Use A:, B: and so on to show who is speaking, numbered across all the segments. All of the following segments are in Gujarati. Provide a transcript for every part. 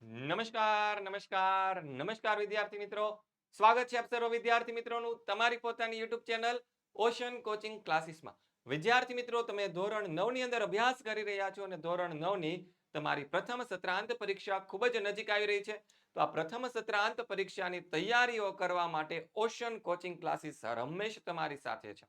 A: નમસ્કાર વિદ્યાર્થી મિત્રો. સ્વાગત છે આપ સર્વ વિદ્યાર્થી મિત્રોનું તમારી પોતાની YouTube ચેનલ ઓશન કોચિંગ ક્લાસીસમાં. વિદ્યાર્થી મિત્રો, તમે ધોરણ 9 ની અંદર અભ્યાસ કરી રહ્યા છો અને ધોરણ 9 ની તમારી પ્રથમ સત્રાંત પરીક્ષા ખૂબ જ નજીક આવી રહી છે. તો આ પ્રથમ સત્રાંત પરીક્ષાની તૈયારીઓ કરવા માટે ઓશન કોચિંગ ક્લાસીસ હંમેશ તમારી સાથે છે.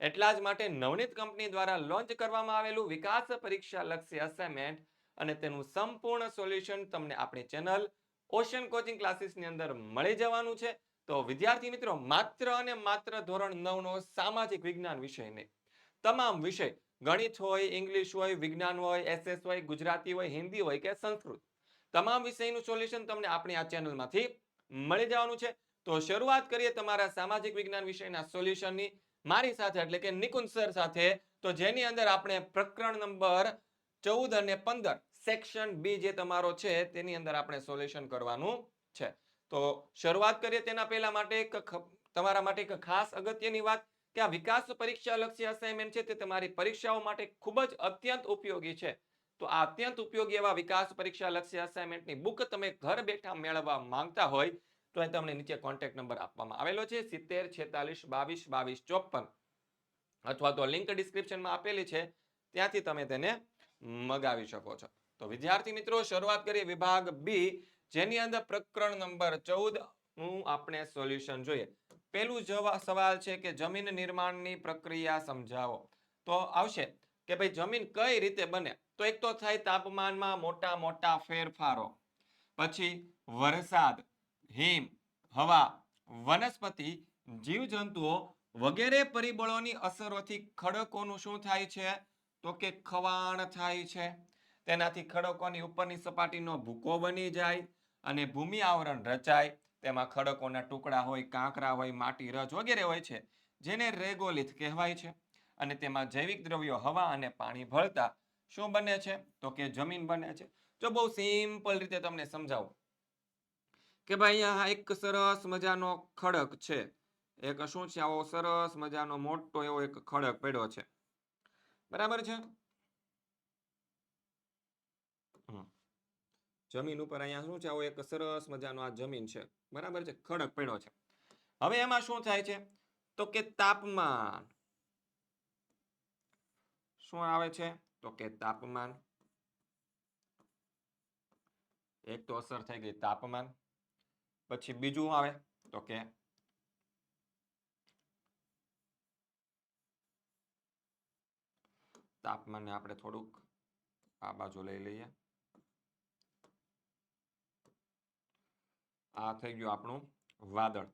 A: એટલા જ માટે નવનીત કંપની દ્વારા લોન્ચ કરવામાં આવેલું વિકાસ પરીક્ષા લક્ષી અસાઇનમેન્ટ અને તેનું સંપૂર્ણ સોલ્યુશન તમને આપણી ચેનલ ઓશન કોચિંગ ક્લાસીસની અંદર મળી જવાનું છે. તો વિદ્યાર્થી મિત્રો, માત્ર અને માત્ર ધોરણ 9 નો સામાજિક વિજ્ઞાન વિષય નહીં, તમામ વિષય, ગણિત હોય, ઇંગ્લિશ હોય, વિજ્ઞાન હોય, એસએસ હોય, ગુજરાતી હોય, હિન્દી હોય કે સંસ્કૃત, તમામ વિષયનું સોલ્યુશન તમને આપણી આ ચેનલમાંથી મળી જવાનું છે. તો શરૂઆત કરીએ તમારા સામાજિક વિજ્ઞાન વિષયના સોલ્યુશનની મારી સાથે, એટલે કે નિકુંજ સર સાથે. તો જેની અંદર આપણે પ્રકરણ નંબર 14 અને 15 સેક્શન બી જે તમારો છે તેની અંદર આપણે સોલ્યુશન કરવાનું છે. તો શરૂઆત કરીએ તેના પહેલા માટે તમારા માટે એક ખાસ અગત્યની વાત કે આ વિકાસ પરીક્ષા લક્ષી અસાઇનમેન્ટ છે તે તમારી પરીક્ષાઓ માટે ખૂબ જ અત્યંત ઉપયોગી છે. તો આ અત્યંત ઉપયોગી એવા વિકાસ પરીક્ષા લક્ષી અસાઇનમેન્ટની બુક તમે ઘર બેઠા મેળવવા માંગતા હોય તો અહીં તમને નીચે કોન્ટેક્ટ નંબર આપવામાં આવેલો છે 7046222254, અથવા તો લિંક ડિસ્ક્રિપ્શનમાં આપેલી છે, ત્યાંથી તમે તેને મગાવી શકો છો. તો વિદ્યાર્થી મિત્રો, શરૂઆત કરીએ વિભાગ બી, જેની અંદર પ્રકરણ નંબર 14 નું આપણે સોલ્યુશન જોઈએ. પહેલું સવાલ છે કે જમીન નિર્માણની પ્રક્રિયા સમજાવો. તો આવશે કે ભાઈ જમીન કઈ રીતે બને. તો એક તો થાય તાપમાનમાં મોટા મોટા ફેરફારો, પછી વરસાદ, હિમ, હવા, વનસ્પતિ, જીવજંતુઓ વગેરે પરિબળોની અસરોથી ખડકોનું શું થાય છે? તો કે ખવાણ થાય છે. તેનાથી ખડકોની ઉપરની સપાટીનો ભૂકો બની જાય અને ભૂમિ આવરણ રચાય. તેમાં ખડકોના ટુકડા હોય, કાંકરા હોય, માટી, રજ વગેરે હોય છે, જેને રેગોલિથ કહેવાય છે. અને તેમાં જૈવિક દ્રવ્યો હવા અને પાણી ભળતા શું બને છે? તો કે જમીન બને છે. જો બહુ સિમ્પલ રીતે તમને સમજાવું કે ભાઈ અહીંયા એક સરસ મજાનો ખડક છે. એક શું છે? આવો સરસ મજાનો મોટો એવો એક ખડક પડ્યો છે, બરાબર છે. જમીન ઉપર અહીંયા શું છે? આવો એક સરસ મજાનો આ જમીન છે, બરાબર છે, ખડક પડ્યો છે. હવે એમાં શું થાય છે? તો કે તાપમાન શું આવે છે? તો કે તાપમાન. એક તો અસર થઈ ગઈ તાપમાન. પછી બીજું આવે તો કે તાપમાનને આપણે થોડુંક આ બાજુ લઈ લઈએ. આ થઈ ગયું આપણું વાદળ.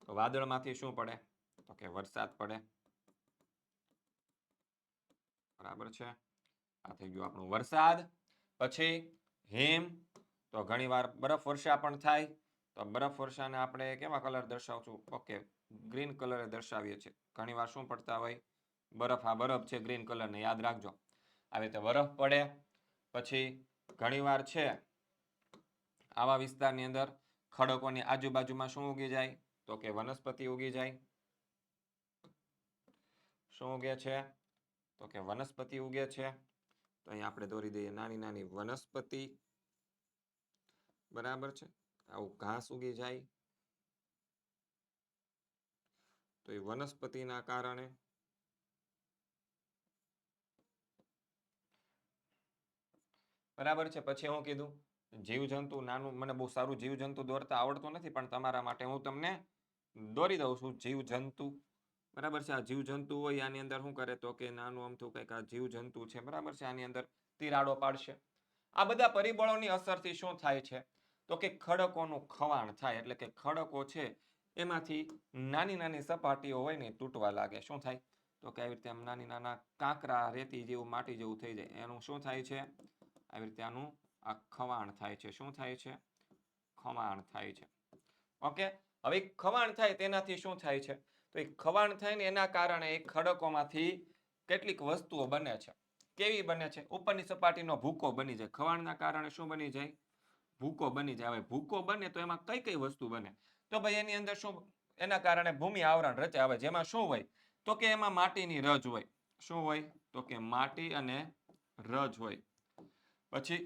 A: તો વાદળમાંથી શું પડે? તો કે વરસાદ પડે, બરાબર છે. આ થઈ ગયું આપણું વરસાદ. પછી હિમ, તો ઘણીવાર બરફ વર્ષા પણ થાય. તો બરફ વર્ષાને આપણે કેવા કલર દર્શાવશું? ઓકે, ગ્રીન કલરે દર્શાવીએ છીએ. ઘણીવાર શું પડતા હોય? બરફ. આ બરફ છે ગ્રીન કલરને, યાદ રાખજો. આવી રીતે બરફ પડે. પછી ઘણીવાર છે આવા વિસ્તારની અંદર ખડકોની આજુબાજુમાં શું ઉગી જાય? તો કે વનસ્પતિ ઉગી જાય. શું ઉગે છે? તો કે વનસ્પતિ ઉગે છે. તો અહીં આપણે દોરી દઈએ નાની નાની વનસ્પતિ, બરાબર છે. આવું ઘાસ ઉગી જાય. તો એ વનસ્પતિના કારણે બરાબર છે. પછી હું કીધું જીવજંતુ નાનું, મને બહુ સારું જીવજંતુ દોરતા આવડતું નથી, પણ તમારા માટે હું તમને દોરી દઉં છું જીવજંતુ, બરાબર છે. આ જીવજંતુ હોય આની અંદર શું કરે? તો કે નાનું અમથું કંઈક આ જીવજંતુ છે, બરાબર છે, આની અંદર તિરાડો પાડશે. આ બધા પરિબળોની અસરથી શું થાય છે? તો કે ખડકોનું ખવાણ થાય. એટલે કે ખડકો છે એમાંથી નાની નાની સપાટીઓ હોય ને તૂટવા લાગે. શું થાય? તો કે આવી રીતે આમ નાની નાના કાંકરા, રેતી જેવું, માટી જેવું થઈ જાય. એનું શું થાય છે? આવી રીતે આનું આ ખવાણ થાય છે. શું થાય છે? ખવાણ થાય છે. ઓકે. હવે ખવાણ થાય તેનાથી શું થાય છે? તો એ ખવાણ થાય ને એના કારણે એ ખડકોમાંથી કેટલીક વસ્તુઓ બને છે. કેવી બને છે? ઉપરની સપાટીનો ભૂકો બની જાય. ખવાણના કારણે શું બની જાય? ભૂકો બની જાય. હવે ભૂકો બને તો એમાં કઈ કઈ વસ્તુ બને? તો ભાઈ એની અંદર શું? એના કારણે ભૂમિ આવરણ રચાય. હવે જેમાં શું હોય? તો કે એમાં માટીની રજ હોય. શું હોય? તો કે માટી અને રજ હોય. પછી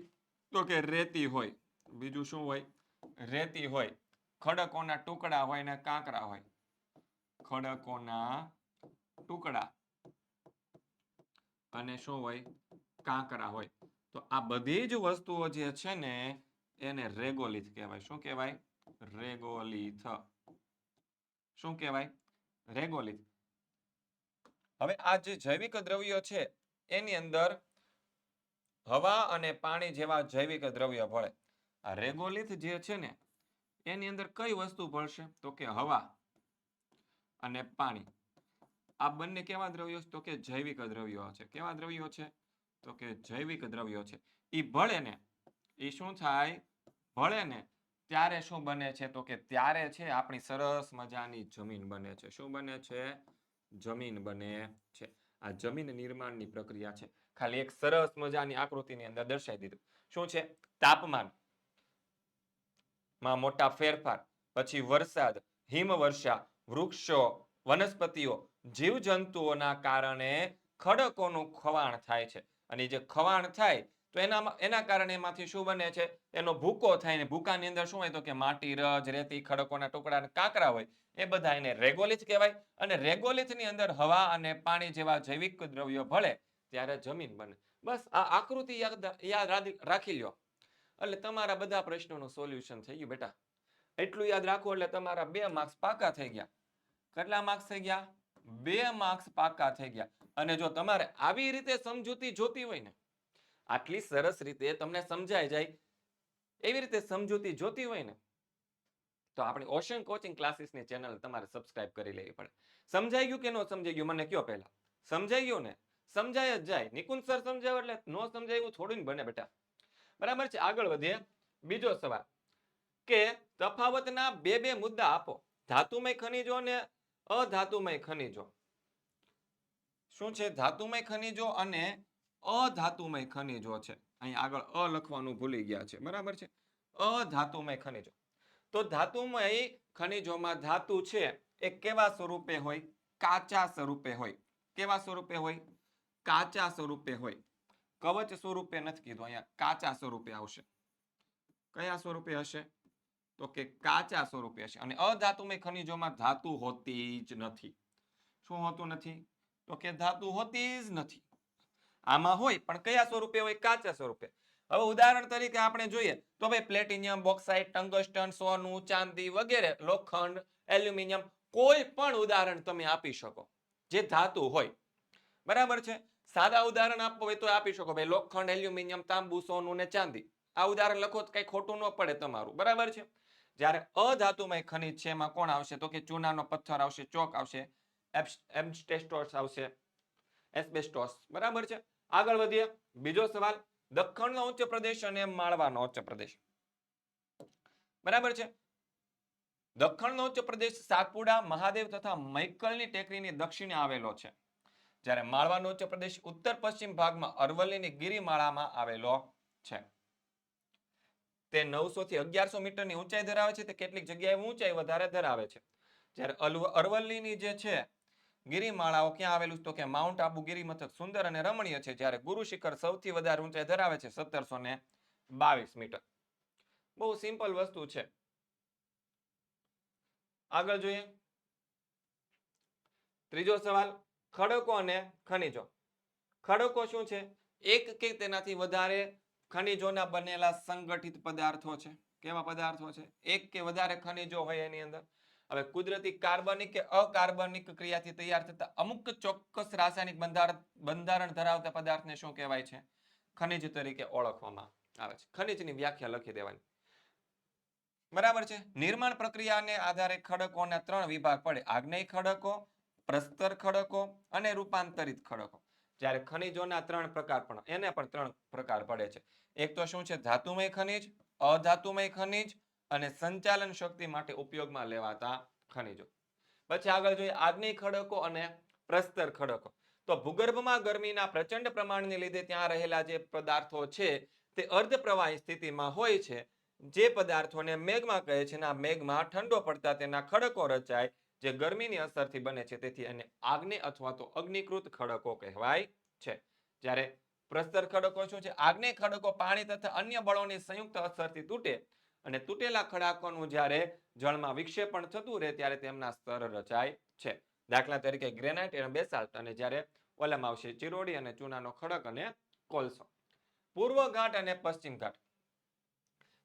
A: તો કે રેતી હોય. બીજું શું હોય? રેતી હોય. ખડકોના ટુકડા હોય ને કાંકરા હોય. ખડકોના ટુકડા અને શું હોય? કાંકરા હોય. તો આ બધી જ વસ્તુઓ જે છે ને એને રેગોલિથ કહેવાય. શું કહેવાય? રેગોલિથ. શું કહેવાય? રેગોલિથ. હવે આ જે જૈવિક દ્રવ્યો છે એની અંદર હવા અને પાણી જેવા જૈવિક દ્રવ્ય ભળે. આ રેગોલિથ જે છે ને એની અંદર કઈ વસ્તુ ભળશે? તો કે હવા અને પાણી. આ બંને કેવા દ્રવ્યો છે? તો કે જૈવિક દ્રવ્યો છે. કેવા દ્રવ્યો છે? તો કે જૈવિક દ્રવ્યો છે. એ ભળે ને એ શું થાય? ભળે ને ત્યારે શું બને છે? તો કે ત્યારે છે આપણી સરસ મજાની જમીન બને છે. શું બને છે? જમીન બને છે. આ જમીન નિર્માણની પ્રક્રિયા છે. ખાલી એક સરસ મજાની આકૃતિની અંદર દર્શાવી દીધું. શું છે? તાપમાન માં મોટા ફેરફાર, પછી વરસાદ, હિમવર્ષા, વૃક્ષો, વનસ્પતિઓ, જીવજંતુઓના કારણે ખડકોનું ખવાણ થાય છે. અને જે ખવાણ થાય તો એના કારણે એમાંથી શું બને છે? એનો ભૂકો થાય ને ભૂકાની અંદર શું હોય? તો કે માટી, રજ, રેતી, ખડકોના ટુકડા અને કાંકરા હોય. એ બધા એને રેગોલિથ કહેવાય. અને રેગોલિથની અંદર હવા અને પાણી જેવા જૈવિક દ્રવ્યો ભળે ત્યારે જમીન બને. બસ આ આકૃતિ યાદ રાખી લ્યો એટલે તમારા બધા પ્રશ્નોનું સોલ્યુશન થઈ ગયું બેટા. એટલું યાદ રાખો એટલે તમારા 2 માર્ક્સ પાકા થઈ ગયા. કેટલા માર્ક્સ થઈ ગયા? 2 માર્ક્સ પાકા થઈ ગયા. અને જો તમારે આવી રીતે સમજૂતી જોતી હોય ને, આટલી સરસ રીતે તમને સમજાઈ જાય એવી રીતે સમજૂતી જોતી હોય ને, તો આપણી ઓશન કોચિંગ ક્લાસીસની ચેનલ તમારે સબસ્ક્રાઇબ કરી લેવી પડે. સમજાઈ ગયું કે ન સમજાઈ ગયું? મને કયો પહેલા. સમજાઈ ગયું ને? સમજાય જ જાય. નિકુંજ સર સમજાવે એટલે ન સમજાયું થોડું બને બેટા. બરાબર છે. આગળ વધીએ. બીજો સવાલ કે તફાવતના બે મુદ્દા આપો. ધાતુમય ખનિજો અને અધાતુમય ખનિજો. શું છે? ધાતુમય ખનિજો અને અધાતુમય ખનિજો છે. અહીં આગળ અ લખવાનું ભૂલી ગયા છે. બરાબર છે? અધાતુમય ખનિજો. તો ધાતુમય ખનિજોમાં ધાતુ છે એ કેવા સ્વરૂપે હોય? કાચા સ્વરૂપે હોય. કેવા સ્વરૂપે હોય? કાચા સ્વરૂપે હોય. કવચ સ્વરૂપે નથી કીધું, અહીંયા કાચા સ્વરૂપે આવશે. કયા સ્વરૂપે હશે? તો કે કાચા સ્વરૂપે હશે. અને અધાતુમય ખનિજોમાં ધાતુ હોતી જ નથી. શું હોતું નથી? તો કે ધાતુ હોતી જ નથી. આમાં હોય પણ કયા સ્વરૂપે હોય? કાચા સ્વરૂપે. હવે ઉદાહરણ તરીકે આપણે જોઈએ તો ભાઈ પ્લેટિનિયમ, બોક્સાઇટ, ટંગસ્ટન, સોનું, ચાંદી વગેરે, લોખંડ, એલ્યુમિનિયમ, કોઈ પણ ઉદાહરણ તમે આપી શકો જે ધાતુ હોય. બરાબર છે? સાદા ઉદાહરણ આપવું હોય તો આપી શકો. ભાઈ લોખંડ, એલ્યુમિનિયમ, તાંબુ, સોનું ને ચાંદી. આ ઉદાહરણ લખો તો કઈ ખોટું ન પડે તમારું. બરાબર છે? જ્યારે અધાતુમય ખનિજ છે એમાં કોણ આવશે? તો કે ચૂનાનો પથ્થર આવશે, ચોક આવશે, એસ્બેસ્ટોસ આવશે, એસ્બેસ્ટોસ. બરાબર છે? આગળ વધીએ. બીજો સવાલ, દખ્ખણનો ઉચ્ચ પ્રદેશ અને માળવાનો ઉચ્ચ પ્રદેશ. બરાબર છે? દખ્ખણનો ઉચ્ચ પ્રદેશ સાતપુડા, મહાદેવ તથા મૈકલની ટેકરીની દક્ષિણે આવેલો છે. જ્યારે માળવાનો ઉચ્ચ પ્રદેશ ઉત્તર પશ્ચિમ ભાગમાં અરવલ્લીની ગિરિમાળામાં આવેલો છે. તે 900 થી 1100 મીટરની ઊંચાઈ ધરાવે છે. તે કેટલીક જગ્યાએ ઊંચાઈ વધારે ધરાવે છે. જ્યારે અરવલ્લીની જે છે ગિરિમાળાઓ ક્યાં આવેલું? તો કે માઉન્ટ આબુ ગિરિમથક સુંદર અને રમણીય છે. જ્યારે ગુરુ શિખર સૌથી વધારે ઊંચાઈ ધરાવે છે 1722 મીટર. બહુ સિમ્પલ વસ્તુ છે. આગળ જોઈએ. ત્રીજો સવાલ, ખડકો અને ખનિજો. ખડકો શું છે? એક કે તેનાથી વધારે ખનિજોના બનેલા સંગઠિત પદાર્થો છે. કેવા પદાર્થો છે? એક કે વધારે ખનિજો હોય એની અંદર. હવે કુદરતી કાર્બનિક કે અકાર્બનિક ક્રિયાથી તૈયાર થતા અમુક ચોક્કસ રાસાયણિક બંધારણ ધરાવતા પદાર્થને શું કહેવાય છે? ખનિજ તરીકે ઓળખવામાં આવે છે. ખનિજની વ્યાખ્યા લખી દેવાની. બરાબર છે? નિર્માણ પ્રક્રિયાને આધારે ખડકોના 3 વિભાગ પડે. આગ્નેય ખડકો, પ્રસ્તર ખડકો અને રૂપાંતરિત ખડકો. જ્યારે ખનિજોના 3 પ્રકાર પણ એને પણ 3 પ્રકાર પડે છે. એક તો શું છે? ધાતુમય ખનિજ, અધાતુમય ખનિજ અને સંચાલન શક્તિ માટે ઉપયોગમાં લેવાતા ખનિજો. પછી આગળ જોઈએ આગ્નેય ખડકો અને પ્રસ્તર ખડકો. તો ભૂગર્ભમાં ગરમીના પ્રચંડ પ્રમાણને લીધે ત્યાં રહેલા જે પદાર્થો છે તે અર્ધપ્રવાહી સ્થિતિમાં હોય છે. જે પદાર્થોને મેગ્મા કહે છે. આ મેગ્મા ઠંડો પડતા તેના ખડકો રચાય જે ગરમીની અસરથી બને છે. તેથી એને આગ્નેય અથવા તો અગ્નિકૃત ખડકો કહેવાય છે. જ્યારે પ્રસ્તર ખડકો શું છે? આગ્નેય ખડકો પાણી તથા અન્ય બળોની સંયુક્ત અસરથી તૂટે અને તૂટેલા ખડકોનું જ્યારે જળમાં વિક્ષેપણ થતું રહે ત્યારે તેમના સ્તર રચાય છે. દાખલા તરીકે ગ્રેનાઇટ અને બેસાલ્ટ, અને જ્યારે ઓલામાં આવશે ચિરોડી અને ચૂનાનો ખડક અને કોલસો. પૂર્વ ઘાટ અને પશ્ચિમ ઘાટ.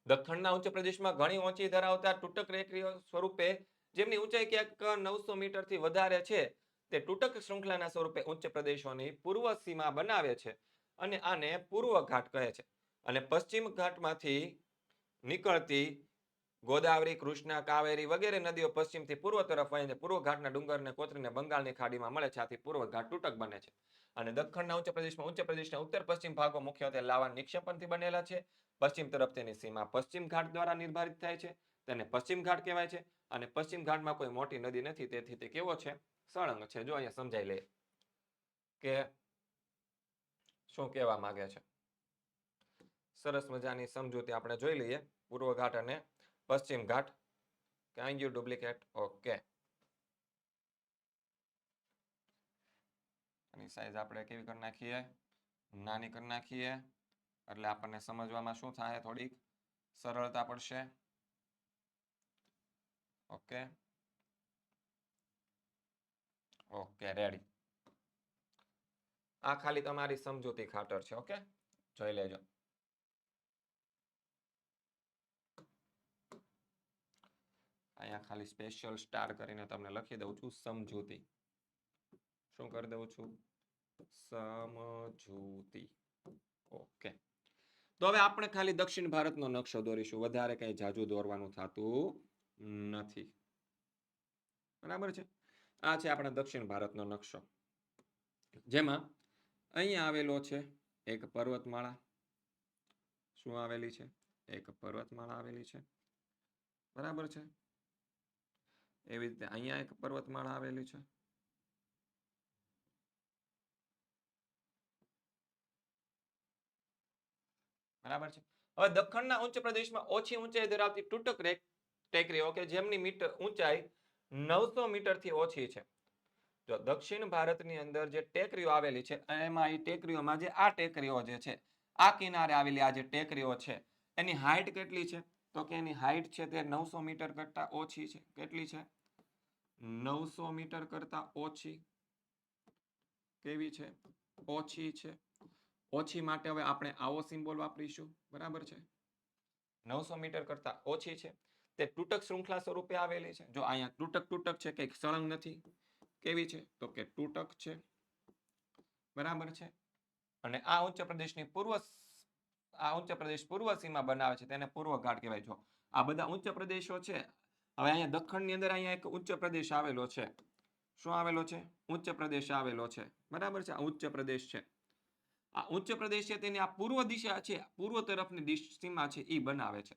A: દખણના ઉચ્ચ પ્રદેશમાં ઘણી ઊંચાઈ ધરાવતા તૂટક રેખીય સ્વરૂપે જેમની ઊંચાઈ ક્યાંક 900 મીટરથી વધારે છે તે તૂટક શૃંખલાના સ્વરૂપે ઉચ્ચ પ્રદેશોની પૂર્વ સીમા બનાવે છે અને આને પૂર્વ ઘાટ કહે છે. અને પશ્ચિમ ઘાટમાંથી નીકળતી ગોદાવરી, કૃષ્ણા, કાવેરી વગેરે નદીઓ પશ્ચિમથી પૂર્વ તરફ વહે છે. પૂર્વ ઘાટના ડુંગરને કોતરીને બંગાળની ખાડીમાં મળે છે. આથી પૂર્વ ઘાટ તૂટક બને છે. અને દખણના ઉચ્ચ પ્રદેશના ઉત્તર પશ્ચિમ ભાગો મુખ્યત્વે લાવા નિક્ષેપણથી બનેલા છે. પશ્ચિમ તરફ તેની સીમા પશ્ચિમ ઘાટ દ્વારા નિર્ધારિત થાય છે. તેને પશ્ચિમ ઘાટ કહેવાય છે. અને પશ્ચિમ ઘાટમાં કોઈ મોટી નદી નથી, તેથી તે કેવો છે? સળંગ છે. જો અહીંયા સમજાઈ લે કે શું કહેવા માંગે છે. સરસ મજાની સમજૂતી આપણે જોઈ લઈએ. પૂર્વ ઘાટ અને પશ્ચિમ ઘાટ. Can you duplicate? Okay. Any size આપણે કેવી કરી નાખીએ? નાની કરી નાખીએ, એટલે આપણને સમજવામાં શું થાય? થોડીક સરળતા પડશે. Okay okay, ready. આ ખાલી તમારી સમજૂતી ખાતર છે. ઓકે, જોઈ લેજો. અહીંયા ખાલી સ્પેશિયલ સ્ટાર કરીને તમને લખી દઉં છું સમજૂતી. શું કરી દઉં છું? સમજૂતી. ઓકે. તો હવે આપણે ખાલી દક્ષિણ ભારતનો નકશો દોરીશું. વધારે કઈ જાજુ દોરવાનું થતું નથી. બરાબર છે. આ છે આપણા દક્ષિણ ભારતનો નકશો, જેમાં અહીંયા આવેલો છે એક પર્વતમાળા. શું આવેલી છે? એક પર્વતમાળા આવેલી છે. બરાબર છે. એવી રીતે અહીંયા એક પર્વતમાળા આવેલી છે. બરાબર છે. હવે દખણના ઉચ્ચ પ્રદેશમાં ઓછી ઊંચાઈ ધરાવતી તૂટક ટેકરીઓ કે જેમની ઊંચાઈ 900 મીટરથી ઓછી છે. જો દક્ષિણ ભારતની અંદર જે ટેકરીઓ આવેલી છે એમાં એ ટેકરીઓમાં જે આ ટેકરીઓ જે છે, આ કિનારે આવેલી આ જે ટેકરીઓ છે, એની હાઈટ કેટલી છે? તો કે એની હાઈટ છે તે 900 મીટર કરતા ઓછી છે. કેટલી છે? 900 મીટર કરતા ઓછી. કેવી છે? ઓછી છે. ઓછી માટે હવે આપણે આવો સિમ્બોલ વાપરીશું. બરાબર છે. 900 મીટર કરતા ઓછી છે. તે તૂટક શૃંખલા સ્વરૂપે આવેલી છે. જો અહીંયા તૂટક છે, કંઈક સળંગ નથી. કેવી છે? તો કે તૂટક છે. બરાબર છે. અને આ ઉચ્ચ પ્રદેશની પૂર્વ સીમા બનાવે છે, તેને પૂર્વ ઘાટ કહેવાય. જો આ બધા ઉચ્ચ પ્રદેશો છે. હવે અહીંયા દખણની અંદર અહીંયા એક ઉચ્ચ પ્રદેશ આવેલો છે. શું આવેલો છે? ઉચ્ચ પ્રદેશ આવેલો છે. બરાબર છે. આ ઉચ્ચ પ્રદેશ છે. આ ઉચ્ચ પ્રદેશ છે તેની આ પૂર્વ દિશા છે, પૂર્વ તરફની સીમા છે, એ બનાવે છે.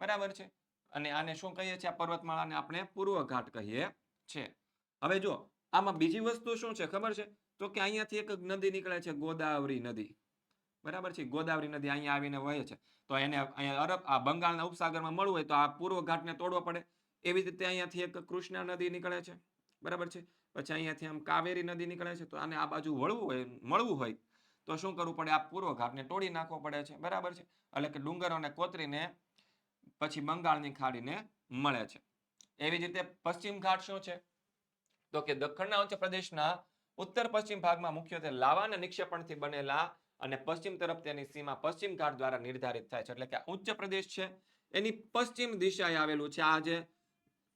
A: બરાબર છે. અને આને શું કહીએ છીએ? આ પર્વતમાળાને આપણે પૂર્વ ઘાટ કહીએ છે. હવે જો આમાં બીજી વસ્તુ શું છે ખબર છે? તો કે અહીંયાથી એક નદી નીકળે છે, ગોદાવરી નદી. બરાબર છે. ગોદાવરી નદી અહીંયા આવીને વહે છે. તો એને અહીંયા આ બંગાળના ઉપસાગરમાં મળવું હોય તો આ પૂર્વ ઘાટને તોડવો પડે. એવી રીતે અહીંયાથી એક કૃષ્ણા નદી નીકળે છે. બરાબર છે. પછી અહીંયાથી આમ કાવેરી નદી નીકળે છે. તો આને આ બાજુ મળવું હોય તો શું કરવું પડે? આ પૂર્વ ઘાટને તોડી નાખવો પડે છે. બરાબર છે. એટલે કે ડુંગરોને કોતરીને પછી બંગાળની ખાડીને મળે છે. એવી જ રીતે પશ્ચિમ ઘાટ શું છે? તો કે દખણના ઉચ્ચ પ્રદેશના ઉત્તર પશ્ચિમ ભાગમાં મુખ્યત્વે લાવાના નિક્ષેપણથી બનેલા અને પશ્ચિમ તરફ તેની સીમા પશ્ચિમ ઘાટ દ્વારા નિર્ધારિત થાય છે. એટલે કે ઉચ્ચ પ્રદેશ છે એની પશ્ચિમ દિશાએ આવેલું છે. આ જે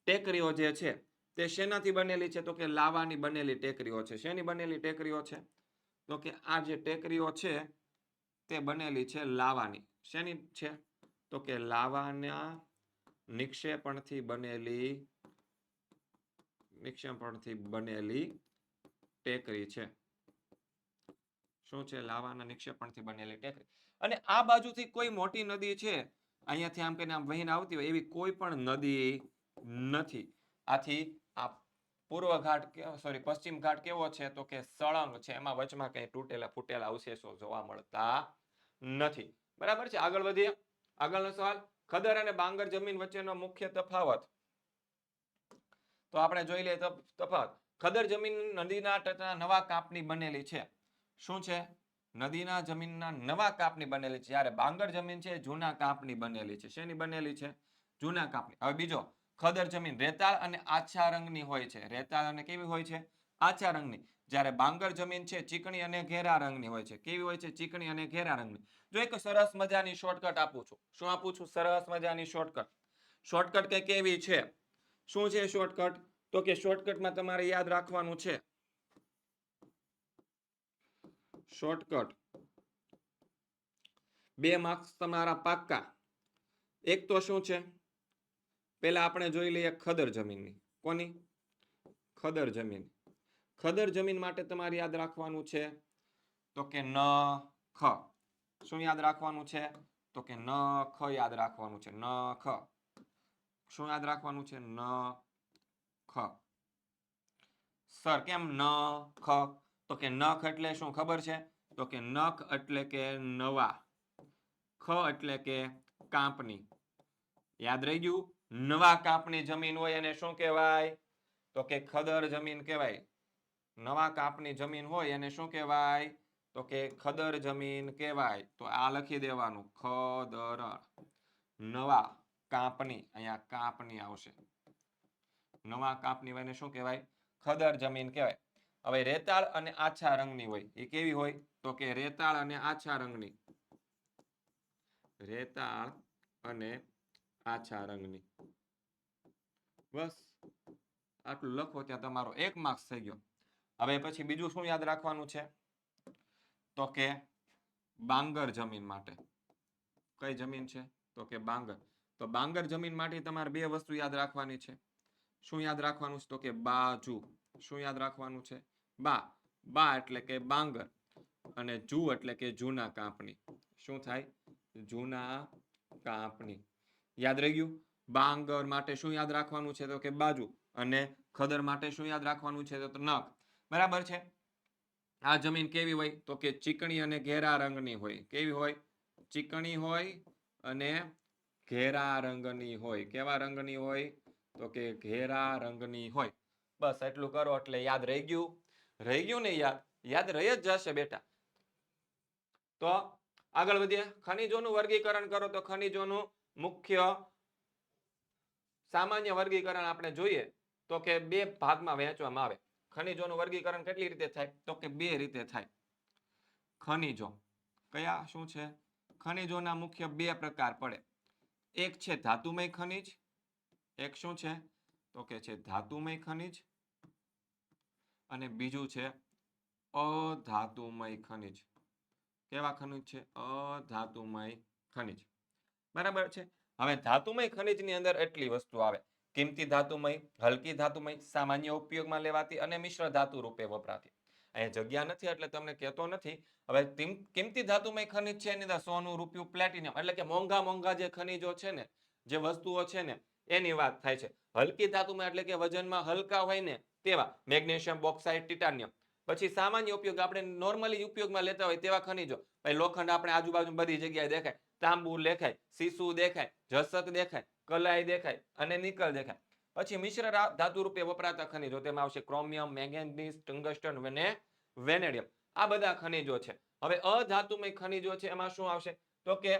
A: ટેકરીઓ જે છે તે શેનાથી બનેલી છે? તો કે લાવાની બનેલી ટેકરીઓ છે. શેની બનેલી ટેકરીઓ છે? તો કે આ જે ટેકરીઓ છે તે બનેલી છે લાવાની. શેની છે? તો કે લાવાના નિક્ષેપણથી બનેલી ટેકરી છે. શું છે? લાવાના નિક્ષેપણથી બનેલી ટેકરી. અને આ બાજુથી કોઈ મોટી નદી છે અહીંયાથી આમ કરીને આમ વહીને આવતી હોય એવી કોઈ પણ નદી નથી. આથી આ પશ્ચિમ ઘાટ કેવો છે? તો કે સળંગ છે. એમાં વચમાં કઈ તૂટેલા ફૂટેલા અવશેષો જોવા મળતા નથી. બરાબર છે. આગળ વધીએ. આગળનો સવાલ, ખદર અને બાંગર જમીન વચ્ચેનો મુખ્ય તફાવત. તો આપણે જોઈ લઈએ તફાવત. ખદર જમીન નદીના તટના નવા કાપની બનેલી છે. શું છે? નદીના જમીનના નવા કાપની બનેલી છે, જ્યારે બાંગર જમીન છે જૂના કાપની બનેલી છે. શેની બનેલી છે? જૂના કાપની. હવે બીજો, ખદર જમીન રેતાળ અને આછા રંગની હોય છે. રેતાળ અને કેવી હોય છે? આછા રંગની. જ્યારે બાંગર જમીન છે ચીકણી અને ઘેરા રંગની હોય છે. કેવી હોય છે? ચીકણી અને ઘેરા રંગની. જો એક સરસ મજાની શોર્ટકટ આપું છું. શું આપું છું? સરસ મજાની શોર્ટકટ. શોર્ટકટ કઈ કેવી છે? શું છે શોર્ટકટ? તો કે શોર્ટકટમાં તમારે યાદ રાખવાનું છે શોર્ટકટ 2 માર્ક્સ તમારા પાક્કા. એક તો શું છે? પહેલા આપણે જોઈ લઈએ ખદર જમીનની. કોની? ખદર જમીન. ખદર જમીન માટે તમારે યાદ રાખવાનું છે તો કે ન ખ. શું યાદ રાખવાનું છે? તો કે ન ખ યાદ રાખવાનું છે. ન ખ. શું યાદ રાખવાનું છે? ન ખ. સર કેમ ન ખ? તો કે નખ એટલે શું ખબર છે? તો કે નખ એટલે કે નવા. ખ એટલે કે કાપની. યાદ રહી ગયું? નવા કાપની જમીન હોય એને શું કહેવાય? તો કે ખદર જમીન કહેવાય. નવા કાપની જમીન હોય એને શું કહેવાય? તો કે ખદર જમીન કહેવાય. તો આ લખી દેવાનું ખદર. નવા કાપની, અહીંયા કાપની આવશે. નવા કાપની હોય એને શું કહેવાય? ખદર જમીન કહેવાય. હવે રેતાળ અને આછા રંગની હોય એ કેવી હોય? તો કે રેતાળ અને આછા રંગની. રેતાળ અને આછા રંગની. બસ આટલું લખો ત્યાં તમારો 1 માર્ક્સ થઈ ગયો. હવે પછી બીજું શું યાદ રાખવાનું છે? તો કે બાંગર જમીન માટે. કઈ જમીન છે? તો કે બાંગર. તો બાંગર જમીન માટે તમારે 2 વસ્તુ યાદ રાખવાની છે. શું યાદ રાખવાનું છે? તો કે બાજુ. શું યાદ રાખવાનું છે? બા. બા એટલે કે બાંગર અને જુ એટલે કે જૂના કાપની. શું થાય? જૂના કાપની. યાદ રહી ગયું? બાંગર માટે શું યાદ રાખવાનું છે? તો કે બાજુ. અને ખદર માટે શું યાદ રાખવાનું છે? તો નખ. બરાબર છે? આ જમીન કેવી હોય? તો કે ચીકણી અને ઘેરા રંગની હોય. કેવી હોય? ચીકણી હોય અને ઘેરા રંગની હોય. કેવા રંગની હોય? તો કે ઘેરા રંગની હોય. બસ એટલું કરો એટલે યાદ રહી ગયું. રહી ગયું ને? યાદ રહી જ જશે બેટા. તો આગળ વધીએ. ખનિજોનું વર્ગીકરણ કરો. તો ખનિજોનું મુખ્ય સામાન્ય વર્ગીકરણ આપણે જોઈએ તો કે 2 ભાગમાં વહેંચવામાં આવે. ખનિજોનું વર્ગીકરણ કેટલી રીતે થાય? તો કે 2 રીતે થાય. ખનિજો કયા? શું છે? ખનિજોના મુખ્ય 2 પ્રકાર પડે. એક છે ધાતુમય ખનિજ. એક શું છે? તો કે છે ધાતુમય ખનિજ. અને બીજું છે અધાતુમય ખનિજ. કેવા ખનિજ છે? અધાતુમય ખનિજ. બરાબર છે? હવે ધાતુમય ખનિજની અંદર એટલી વસ્તુ આવે: કિંમતી ધાતુમય, હલકી ધાતુમય, સામાન્ય ઉપયોગમાં લેવાતી અને મિશ્ર ધાતુ રૂપે વપરાતી. અહીંયા જગ્યા નથી એટલે તમને કહેતો નથી. હવે કિંમતી ધાતુમય ખનિજ છે એની અંદર સોનું, રૂપિયું, પ્લેટિનમ એટલે કે મોંઘા મોંઘા જે ખનિજો છે ને, જે વસ્તુઓ છે ને એની વાત થાય છે. હલકી ધાતુમાં એટલે કે વજનમાં હલકા હોય ને તેવા મેગ્નેશિયમ, બોક્સાઇટ, ટિટાનિયમ. પછી સામાન્ય ઉપયોગ આપણે નોર્મલી ઉપયોગમાં લેતા હોય તેવા ખનિજો. ભાઈ લોખંડ આપણે આજુબાજુ બધી જગ્યાએ દેખાય. તાંબુ દેખાય, સીસુ દેખાય, જસત દેખાય, કલાઈ દેખાય અને નિકલ દેખાય. પછી મિશ્ર ધાતુ રૂપે વપરાતા ખનિજો તેમાં આવશે ક્રોમિયમ, મેંગેનીઝ, ટંગસ્ટન અને વેનેડિયમ. આ બધા ખનિજો છે. હવે અધાતુમય ખનિજો છે એમાં શું આવશે? તો કે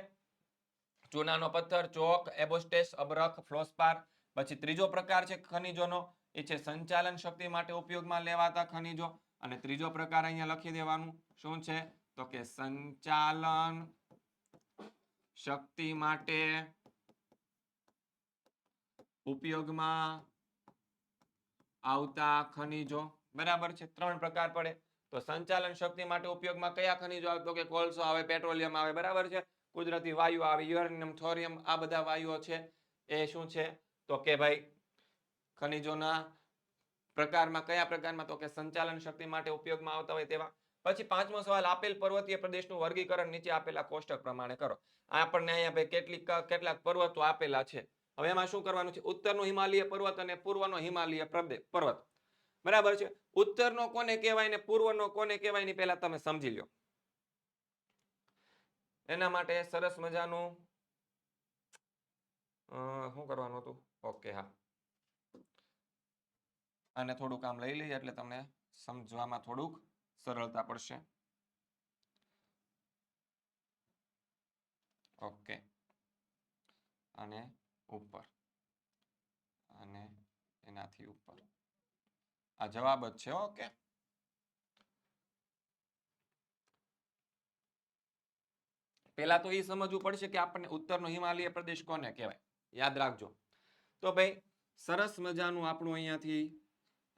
A: ચૂનાનો પથ્થર, ચોક, એબોસ્ટેસ, અબરખ, ફ્લોસ્પાર. પછી ત્રીજો પ્રકાર છે ખનિજોનો એ છે સંચાલન શક્તિ માટે ઉપયોગમાં લેવાતા ખનિજો. અને ત્રીજો પ્રકાર અહીંયા લખી દેવાનું. શું છે? તો કે સંચાલન શક્તિ માટે ઉપયોગમાં આવતા ખનિજો. બરાબર છે? 3 પ્રકાર પડે. તો સંચાલન શક્તિ માટે ઉપયોગમાં કયા ખનિજો આવે? તો કે કોલસો આવે, પેટ્રોલિયમ આવે. બરાબર છે? કુદરતી વાયુ આવે, યુરેનિયમ, થોરિયમ. આ બધા વાયુઓ છે એ શું છે? તો કે ભાઈ ખનિજોના પ્રકારમાં કયા પ્રકારમાં? તો કે સંચાલન શક્તિ માટે ઉપયોગમાં આવતા હોય તેવા. પછી 5મો સવાલ: આપેલ પર્વતીય પ્રદેશનું વર્ગીકરણ નીચે આપેલા કોષ્ટક પ્રમાણે કરો. આપણને અહીંયા ભાઈ કેટલાક પર્વતો આપેલા છે. હવે એમાં શું કરવાનું છે? ઉત્તરનો હિમાલય પર્વત અને પૂર્વનો હિમાલય પર્વત. બરાબર છે? ઉત્તરનો કોને કહેવાય ને પૂર્વનો કોને કહેવાય ને પહેલા તમે સમજી લો. એના માટે સરસ મજાનું શું કરવાનું હતું? ઓકે, હા, અને થોડુંક આમ લઈ લઈએ એટલે તમને સમજવામાં થોડુંક સરળતા પડશે. ઓકે, અને ઉપર અને એનાથી ઉપર. આ જવાબ જ છે. ઓકે, પહેલા તો એ સમજવું પડશે કે આપણને ઉત્તરનો હિમાલય પ્રદેશ કોને કહેવાય. યાદ રાખજો. તો ભાઈ સરસ મજાનું આપણું અહીંયાથી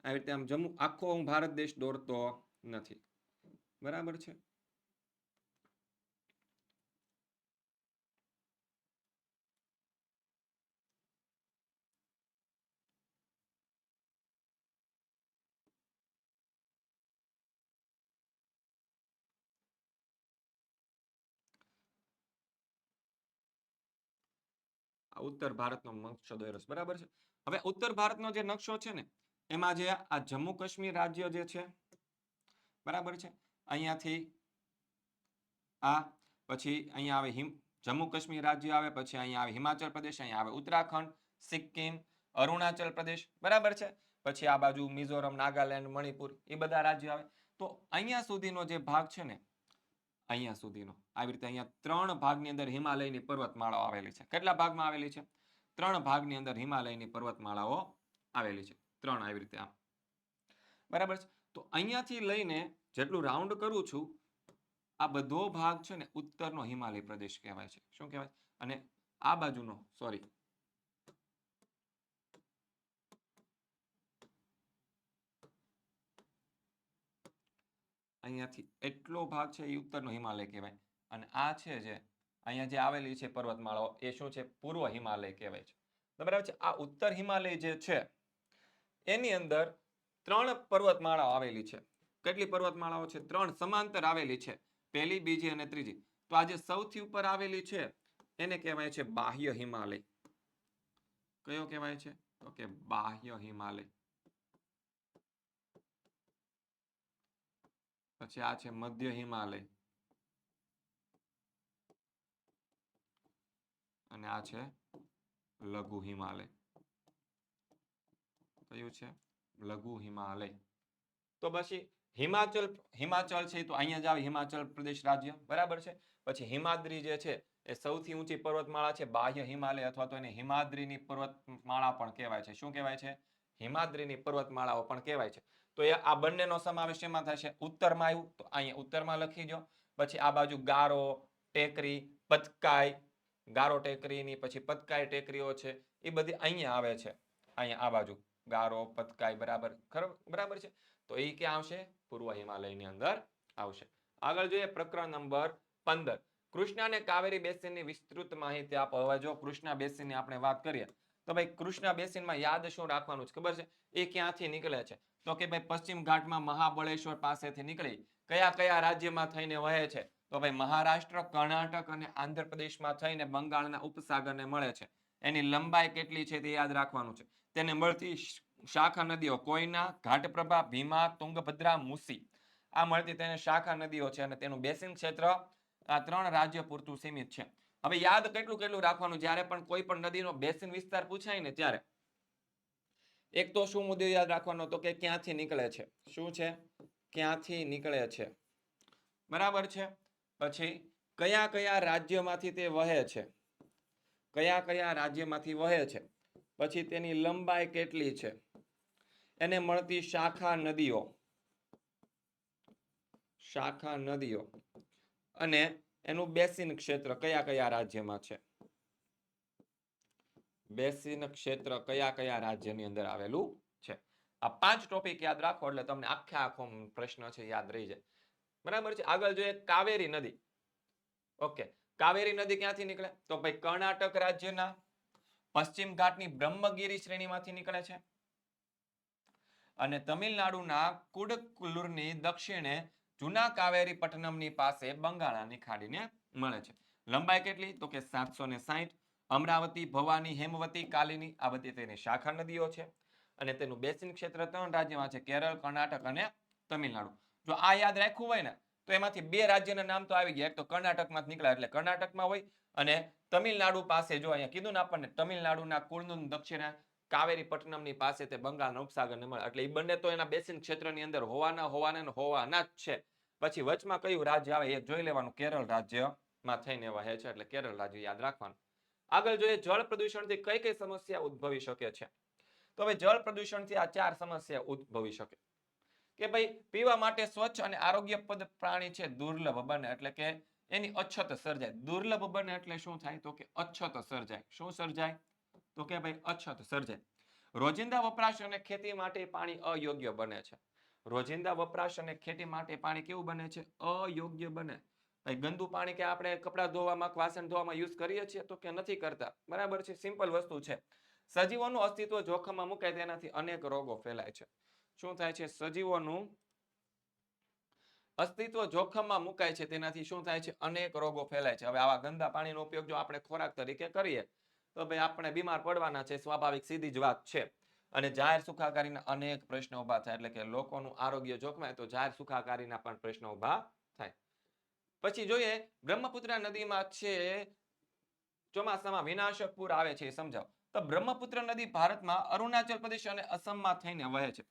A: આવી રીતે આમ જમ્મુ આખો હું ભારત દેશ દોરતો નથી. બરાબર છે. ઉત્તર ભારતનો નકશો દોર્યો છે. બરાબર છે. હવે ઉત્તર ભારતનો જે નકશો છે ને એમાં જે આ જમ્મુ કાશ્મીર રાજ્ય જે છે, બરાબર છે, અહીંયાથી આ પછી અહીંયા આવે જમ્મુ કાશ્મીર રાજ્ય આવે, પછી અહીંયા આવે હિમાચલ પ્રદેશ, અહીંયા આવે ઉત્તરાખંડ, સિક્કિમ, અરુણાચલ પ્રદેશ, બરાબર છે, પછી આ બાજુ મિઝોરમ, નાગાલેન્ડ, મણિપુર, એ બધા રાજ્યો આવે. તો અહીંયા સુધીનો જે ભાગ છે ને, અહીંયા સુધીનો આવી રીતે અહીંયા 3 ભાગની અંદર હિમાલયની પર્વતમાળાઓ આવેલી છે. કેટલા ભાગમાં આવેલી છે? 3 ભાગની અંદર હિમાલયની પર્વતમાળાઓ આવેલી છે. 3 આવી રીતે આમ. બરાબર છે. તો અહીંયાથી લઈને જેટલું રાઉન્ડ કરું છું આ બધો ભાગ છે ને ઉત્તરનો હિમાલય પ્રદેશ કહેવાય છે. શું કહેવાય? અને આ બાજુનો સોરી અહીંયાથી એટલો ભાગ છે એ ઉત્તરનો હિમાલય કહેવાય. અને આ છે જે અહીંયા જે આવેલી છે પર્વતમાળાઓ એ શું છે? પૂર્વ હિમાલય કહેવાય છે. બરાબર છે. આ ઉત્તર હિમાલય જે છે એની અંદર 3 પર્વતમાળાઓ આવેલી છે. કેટલી પર્વતમાળાઓ છે? 3 સમાંતર આવેલી છે. પહેલી, બીજી અને ત્રીજી. તો આ જે સૌથી ઉપર આવેલી છે એને કહેવાય છે બાહ્ય હિમાલય. કયો કહેવાય છે? તો કે બાહ્ય હિમાલય. પછી આ છે મધ્ય હિમાલય અને આ છે લઘુ હિમાલય. કયું છે? લઘુ હિમાલય. તો પછી હિમાચલ છે તો અહીંયા જ આવે હિમાચલ પ્રદેશ રાજ્ય. બરાબર છે. પછી હિમાદ્રી જે છે એ સૌથી ઊંચી પર્વતમાળા છે બાહ્ય હિમાલય, અથવા તો એને હિમાદ્રીની પર્વતમાળા પણ કહેવાય છે. શું કહેવાય છે? હિમાદ્રીની પર્વતમાળાઓ પણ કહેવાય છે. તો એ આ બંનેનો સમાવેશ એમાં થશે. ઉત્તરમાં આવ્યું તો અહીંયા ઉત્તરમાં લખી દો. પછી આ બાજુ ગારો, ટેકરી, પતકાઈ, ગારો ટેકરીની પછી પતકાઈ ટેકરીઓ છે એ બધી અહીંયા આવે છે. અહીંયા આ બાજુ ગારો, પતકાઈ, બરાબર છે. તો એ ક્યાં આવશે? પૂર્વ હિમાલયની અંદર આવશે. આગળ જોઈએ પ્રકરણ નંબર 15. કૃષ્ણા અને કાવેરી બેસિનની વિસ્તૃત માહિતી આપો. હવે જો કૃષ્ણા બેસિનની આપણે વાત કરીએ તો ભાઈ કૃષ્ણા બેસિનમાં યાદ શું રાખવાનું છે ખબર છે? એ ક્યાંથી નીકળે છે? તો કે ભાઈ પશ્ચિમ ઘાટમાં મહાબળેશ્વર પાસેથી નીકળી કયા કયા રાજ્યમાં થઈને વહે છે? તો ભાઈ મહારાષ્ટ્ર, કર્ણાટક અને આંધ્રપ્રદેશમાં થઈને બંગાળના ઉપસાગરને મળે છે. એની લંબાઈ કેટલી છે તે યાદ રાખવાનું છે. તેને મળતી શાખા નદીઓ કોયના, ઘાટપ્રભા, ભીમા, તુંગભદ્રા, મુસી, આ મળતી તેને શાખા નદીઓ છે અને તેનું બેસિન ક્ષેત્ર આ 3 રાજ્ય પૂરતું સીમિત છે. હવે યાદ કેટલું રાખવાનું, જ્યારે પણ કોઈ પણ નદીનો બેસિન વિસ્તાર પૂછાય ને ત્યારે એક તો શું મુદ્દો યાદ રાખવાનો? તો કે ક્યાંથી નીકળે છે. શું છે? ક્યાંથી નીકળે છે. બરાબર છે. પછી કયા કયા રાજ્યમાંથી તે વહે છે? કયા કયા રાજ્યમાંથી વહે છે? પછી તેની લંબાઈ કેટલી છે? એને મળતી શાખા નદીઓ અને એનું બેસિન ક્ષેત્ર કયા કયા રાજ્યમાં છે? બેસિન ક્ષેત્ર કયા કયા રાજ્યની અંદર આવેલું છે? આ 5 ટોપિક યાદ રાખો એટલે તમને આખો પ્રશ્ન છે યાદ રહી જાય. બરાબર છે. આગળ જોઈએ કાવેરી નદી. ઓકે, કાવેરી નદી ક્યાંથી નીકળે? તો ભાઈ કર્ણાટક રાજ્યના પશ્ચિમ ઘાટની બ્રહ્મગીરી શ્રેણીમાંથી નીકળે છે અને તમિલનાડુના કુડકુલ્લુરની દક્ષિણે જૂના કાવેરી પટ્ટનમની પાસે બંગાળાની ખાડીને મળે છે. લંબાઈ કેટલી? તો કે 760. અમરાવતી, ભવાની, હેમવતી, કાલિની આ બધી તેની શાખા નદીઓ છે અને તેનું બેસિન ક્ષેત્ર 3 રાજ્યમાં છે, કેરળ, કર્ણાટક અને તમિલનાડુ. જો આ યાદ રાખવું હોય ને તો એમાંથી 2 રાજ્યના નામ તો આવી ગયા. એક તો કર્ણાટકમાં નીકળ્યા એટલે કર્ણાટકમાં હોય, અને તમિલનાડુ પાસે જો અહીંયા કીધું ને આપણને તમિલનાડુના કુળનું દક્ષિણે કાવેરી પટ્ટનમની પાસે તે બંગાળના ઉપસાગરને મળે એટલે એ બંને તો એના બેસિન ક્ષેત્રની અંદર હોવાના જ છે. પછી વચમાં કયું રાજ્ય આવે એ જોઈ લેવાનું, કેરળ રાજ્ય માં થઈને વહે છે, એટલે કેરળ રાજ્ય યાદ રાખવાનું. આગળ જોઈએ જળ પ્રદૂષણથી કઈ કઈ સમસ્યા ઉદ્ભવી શકે છે. તો હવે જળ પ્રદૂષણથી આ 4 સમસ્યા ઉદ્ભવી શકે કે ભાઈ પીવા માટે સ્વચ્છ અને આરોગ્યપ્રદ પાણી છે દુર્લભ બને, એટલે કે એની અછત સર્જાય. દુર્લભ બને એટલે શું થાય? તો કે અછત સર્જાય. શું સર્જાય? તો કે ભાઈ અછત સર્જાય. રોજિંદા વપરાશ અને ખેતી માટે પાણી અયોગ્ય બને છે. રોજિંદા વપરાશ અને ખેતી માટે પાણી કેવું બને છે? અયોગ્ય બને. ભાઈ ગંદુ પાણી કે આપણે કપડાં ધોવામાં વાસણ ધોવામાં યુઝ કરીએ છીએ તો કે નથી કરતા, બરાબર છે. સિમ્પલ વસ્તુ છે. સજીવોનું અસ્તિત્વ જોખમમાં મુકાય તેનાથી અનેક રોગો ફેલાય છે. શું થાય છે? સજીવોનું અસ્તિત્વ જોખમમાં મુકાય છે તેનાથી શું થાય છે? અનેક રોગો ફેલાય છે. હવે આવા ગંદા પાણીનો ઉપયોગ જો આપણે ખોરાક તરીકે કરીએ તો ભાઈ આપણે બીમાર પડવાના છે, સ્વાભાવિક સીધી જ વાત છે. અને જાહેર સુખાકારીના અનેક પ્રશ્નો ઊભા થાય, એટલે કે લોકોનું આરોગ્ય જોખમાય તો જાહેર સુખાકારીના પણ પ્રશ્નો ઊભા થાય. પછી જોઈએ બ્રહ્મપુત્ર નદીમાં છે ચોમાસામાં વિનાશક પૂર આવે છે, સમજાવો. તો બ્રહ્મપુત્ર નદી ભારતમાં અરુણાચલ પ્રદેશ અને અસમમાં થઈને વહે છે.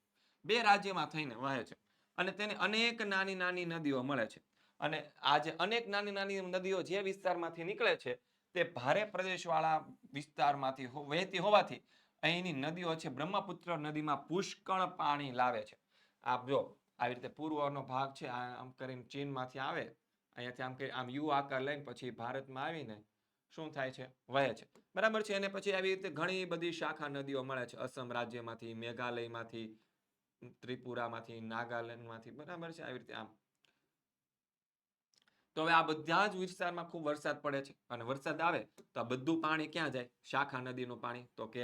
A: 2 રાજ્યમાં થઈને વહે છે અને તેને અનેક નાની નાની નદીઓ મળે છે. અને આ જે અનેક નાની નાની નદીઓ જે વિસ્તારમાંથી નીકળે છે તે ભારે પ્રદેશવાળા વિસ્તારમાંથી વહેતી હોવાથી અહીંની નદીઓ છે બ્રહ્મપુત્ર નદીમાં પુષ્કળ પાણી લાવે છે. આપ જો આવી રીતે પૂર્વનો ભાગ છે આમ કરીને ચીનમાંથી આવે, અહીંયાથી આમ કે આમ યુ આકાર લઈને પછી ભારતમાં આવીને શું થાય છે? વહે છે, બરાબર છે. અને પછી આવી રીતે ઘણી બધી શાખા નદીઓ મળે છે અસમ રાજ્યમાંથી, મેઘાલયમાંથી, ત્રિપુરામાંથી, નાગાલેન્ડમાંથી, બરાબર છે. આવી રીતે આમ. તો હવે આ બધા જ વિસ્તારમાં ખૂબ વરસાદ પડે છે અને વરસાદ આવે તો આ બધું પાણી ક્યાં જાય? શાખા નદીનું પાણી. તો કે